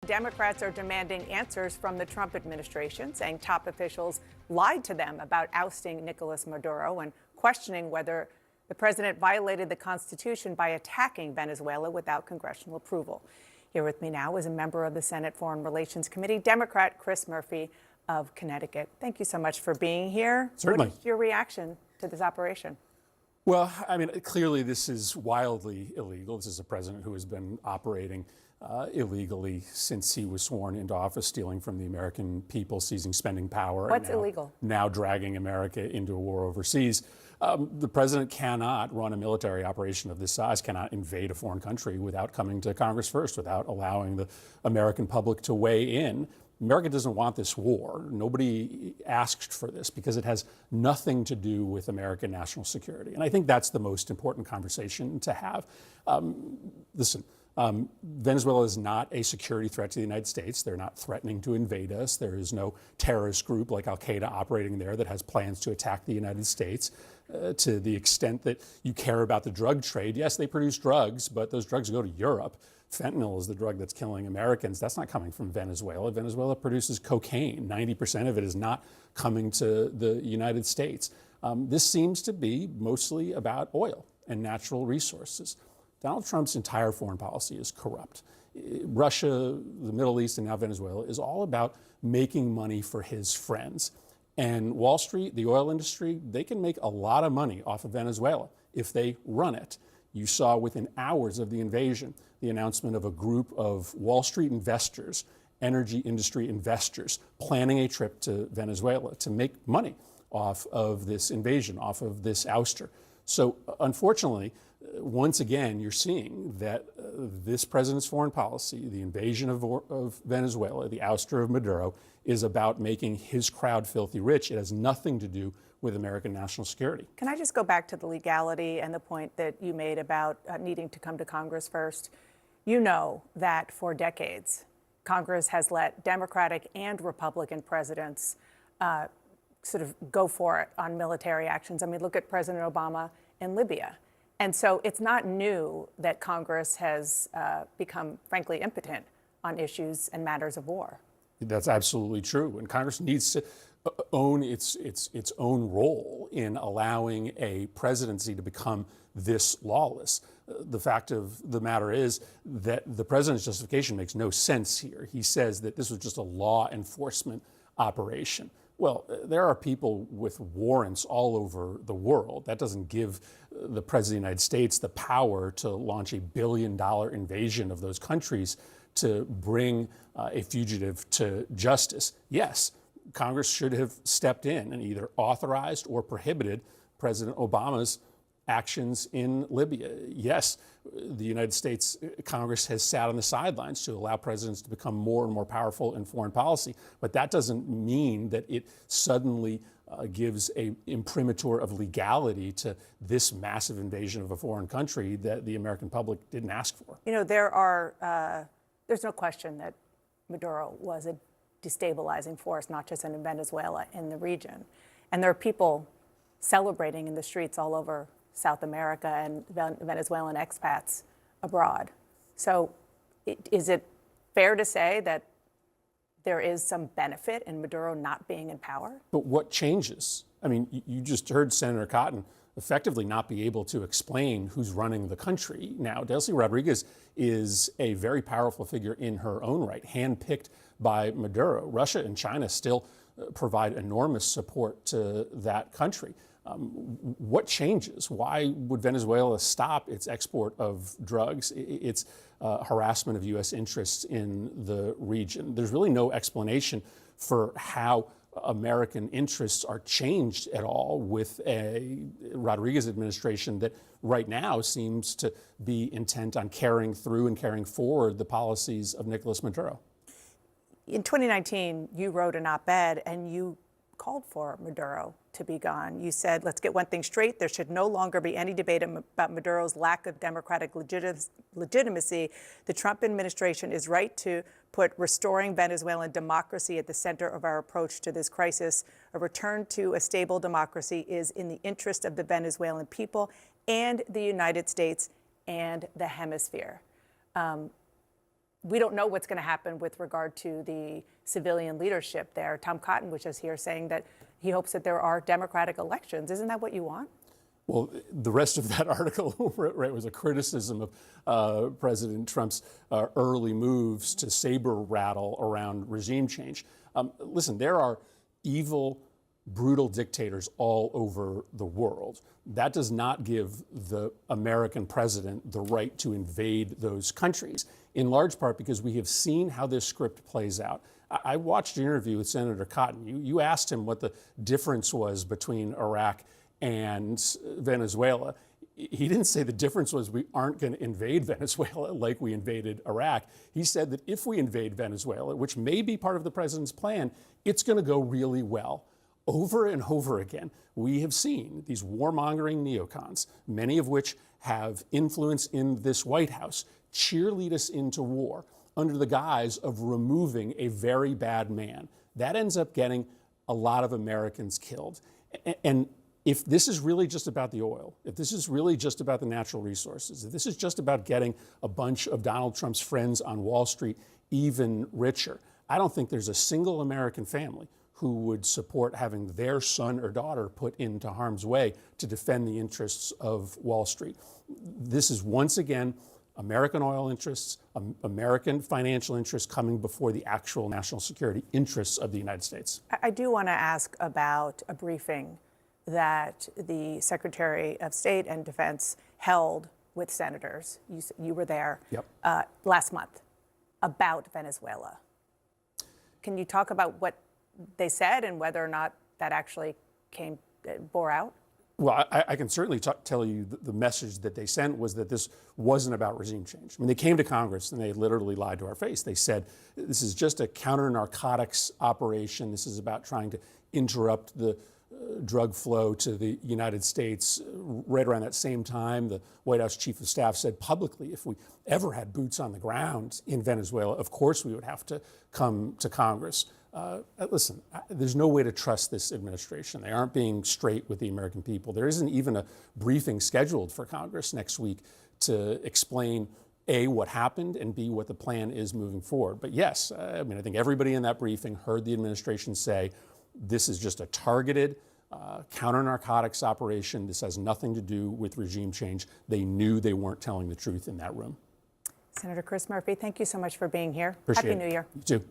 Democrats are demanding answers from the Trump administration, saying top officials lied to them about ousting Nicolas Maduro and questioning whether the president violated the Constitution by attacking Venezuela without congressional approval. Here with me now is a member of the Senate Foreign Relations Committee, Democrat Chris Murphy of Connecticut. Thank you so much for being here. Certainly. What is your reaction to this operation? Well, I mean, clearly this is wildly illegal. This is a president who has been operating illegally since he was sworn into office, stealing from the American people, seizing spending power. What's illegal? Now dragging America into a war overseas. The president cannot run a military operation of this size, cannot invade a foreign country without coming to Congress first, without allowing the American public to weigh in. America doesn't want this war. Nobody asked for this because it has nothing to do with American national security. And I think that's the most important conversation to have. Venezuela is not a security threat to the United States. They're not threatening to invade us. There is no terrorist group like Al-Qaeda operating there that has plans to attack the United States. To the extent that you care about the drug trade, yes, they produce drugs, but those drugs go to Europe. Fentanyl is the drug that's killing Americans. That's not coming from Venezuela. Venezuela produces cocaine. 90% of it is not coming to the United States. This seems to be mostly about oil and natural resources. Donald Trump's entire foreign policy is corrupt. Russia, the Middle East, and now Venezuela is all about making money for his friends. And Wall Street, the oil industry, they can make a lot of money off of Venezuela if they run it. You saw within hours of the invasion the announcement of a group of Wall Street investors, energy industry investors, planning a trip to Venezuela to make money off of this invasion, off of this ouster. So unfortunately, once again, you're seeing that this president's foreign policy, the invasion of Venezuela, the ouster of Maduro, is about making his crowd filthy rich. It has nothing to do with American national security. Can I just go back to the legality and the point that you made about needing to come to Congress first? You know that for decades, Congress has let Democratic and Republican presidents sort of go for it on military actions. I mean, look at President Obama in Libya. And so it's not new that Congress has become, frankly, impotent on issues and matters of war. That's absolutely true. And Congress needs to own its own role in allowing a presidency to become this lawless. The fact of the matter is that the president's justification makes no sense here. He says that this was just a law enforcement operation. Well, there are people with warrants all over the world. That doesn't give the President of the United States the power to launch $1 billion invasion of those countries to bring a fugitive to justice. Yes, Congress should have stepped in and either authorized or prohibited President Obama's actions in Libya. Yes, the United States Congress has sat on the sidelines to allow presidents to become more and more powerful in foreign policy, but that doesn't mean that it suddenly gives an imprimatur of legality to this massive invasion of a foreign country that the American public didn't ask for. You know, there's no question that Maduro was a destabilizing force, not just in Venezuela, in the region. And there are people celebrating in the streets all over South America and Venezuelan expats abroad. So is it fair to say that there is some benefit in Maduro not being in power? But what changes? I mean, you just heard Senator Cotton effectively not be able to explain who's running the country now. Delcy Rodriguez is a very powerful figure in her own right, handpicked by Maduro. Russia and China still provide enormous support to that country. What changes? Why would Venezuela stop its export of drugs, its harassment of U.S. interests in the region? There's really no explanation for how American interests are changed at all with a Rodriguez administration that right now seems to be intent on carrying through and carrying forward the policies of Nicolas Maduro. In 2019, you wrote an op-ed and you called for Maduro to be gone. You said, let's get one thing straight. There should no longer be any debate about Maduro's lack of democratic legitimacy. The Trump administration is right to put restoring Venezuelan democracy at the center of our approach to this crisis. A return to a stable democracy is in the interest of the Venezuelan people and the United States and the hemisphere. we don't know what's going to happen with regard to the civilian leadership there. Tom Cotton was just here saying that he hopes that there are democratic elections. Isn't that what you want? Well, the rest of that article right, was a criticism of President Trump's early moves to saber rattle around regime change. Listen, there are evil, brutal dictators all over the world. That does not give the American president the right to invade those countries, in large part because we have seen how this script plays out. I watched an interview with Senator Cotton. You asked him what the difference was between Iraq and Venezuela. He didn't say the difference was we aren't going to invade Venezuela like we invaded Iraq. He said that if we invade Venezuela, which may be part of the president's plan, it's going to go really well. Over and over again, we have seen these warmongering neocons, many of which have influence in this White House, cheerlead us into war under the guise of removing a very bad man. That ends up getting a lot of Americans killed. And if this is really just about the oil, if this is really just about the natural resources, if this is just about getting a bunch of Donald Trump's friends on Wall Street even richer, I don't think there's a single American family who would support having their son or daughter put into harm's way to defend the interests of Wall Street. This is once again American oil interests, American financial interests coming before the actual national security interests of the United States. I do want to ask about a briefing that the Secretary of State and Defense held with senators. You were there. Yep. Last month about Venezuela. Can you talk about what they said and whether or not that actually bore out? Well, I can certainly tell you the message that they sent was that this wasn't about regime change. I mean, they came to Congress and they literally lied to our face. They said, this is just a counter-narcotics operation. This is about trying to interrupt the drug flow to the United States. Right around that same time, the White House Chief of Staff said publicly, if we ever had boots on the ground in Venezuela, of course we would have to come to Congress. Listen, there's no way to trust this administration. They aren't being straight with the American people. There isn't even a briefing scheduled for Congress next week to explain A, what happened, and B, what the plan is moving forward. But yes, I think everybody in that briefing heard the administration say, this is just a targeted counter-narcotics operation. This has nothing to do with regime change. They knew they weren't telling the truth in that room. Senator Chris Murphy, thank you so much for being here. Appreciate Happy New Year. You too.